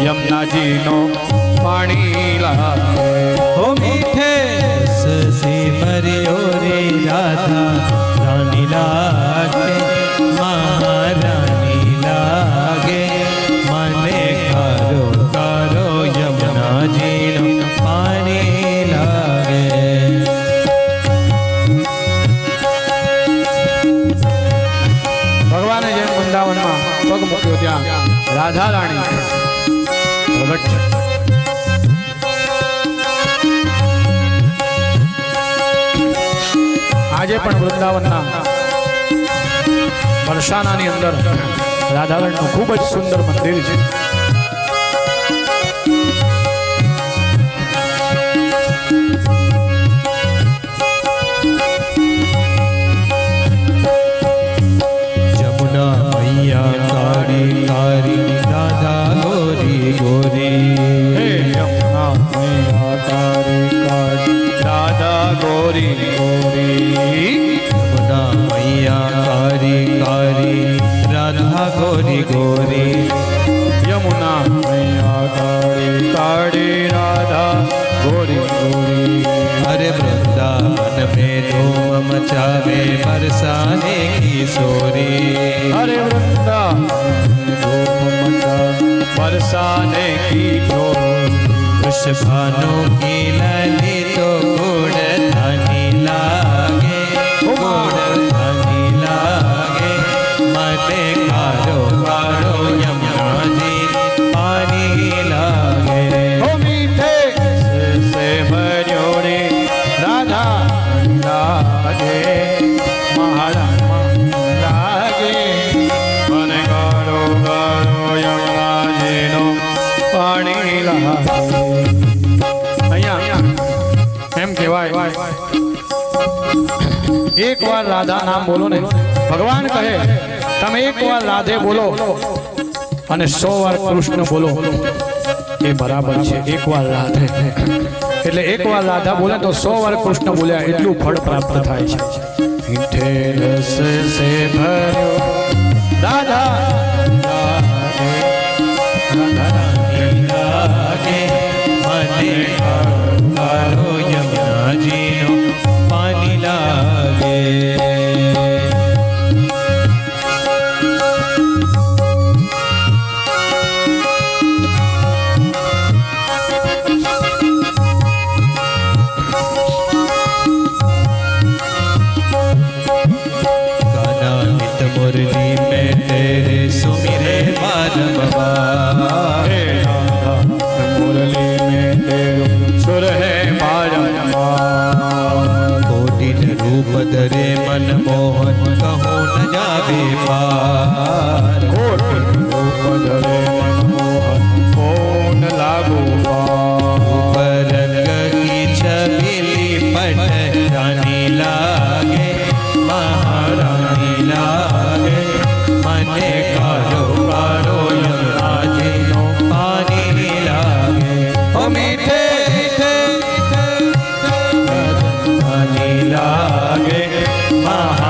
યમુનાજીનો પાણી લાગે હો મીઠે સસી મરિયો રે રાધા રાની લાગે મહારાની લાગે મને કરો કરો યમુનાજીનો પાણી લાગે ભગવાને જેમ વૃંદાવનમાં પગ મૂક્યો ત્યાં રાધા રાણી પ્રગટ છે. આજે પણ વૃંદાવનના બરસાનાની અંદર રાધારણનું ખૂબ જ સુંદર મંદિર છે. જમુના મૈયા કાળી કાળી રાધા ગોરી ગોરી હે યમુના મૈયા કાળી કાળી રાધા ગોરી ગોરી જમુના મૈયા કાળી કાળી રાધા ગોરી ગોરી યમુના મૈયા કાળી કાળી રાધા ગોરી ગોરી अरे वृंदावन में धूम मचावे बरसाने की सोरी अरे वृंदावन धूम मचा बरसाने की डोरी वृषभानु की लली तो गुड़ धनी लागे गुड़ धनी लागे मने कारो कारो यमुनाजी पानी लागे ओ मीठे से भर्यो रे राधा लागे महाराज लागे મને ગારો ગારો યમુનાજીનો પાણી લાગે. અહીંયા એમ કહેવાય એક વાર રાધા નામ બોલો ને ભગવાન કહે તમે એક વાર રાધે બોલો અને 100 વાર કૃષ્ણ બોલો એ બરાબર છે. એક વાર રાધે એટલે એક વાર રાધા બોલે તો 100 વાર કૃષ્ણ બોલ્યા એટલું ફળ પ્રાપ્ત થાય છે. મીઠે રસ સે ભર્યો રાધા લાગે રાધા लागे मने कारो यमुनाजीनो पानी लागे गाना नित मुरली में तेरे सुमिरे बारंबार मुरली में तेरो सुर है बारंबार कोटिन रूप धरे मनमोहन कहो न जावे पार कोटि रूप धरे मनमोहन कौन लागू पार रंग की छबीली पट रानी लागे महारानी लागे मने कारो कारो यमुनाजीनो पानी लागे ओ मीठे मीठे पानी लागे महा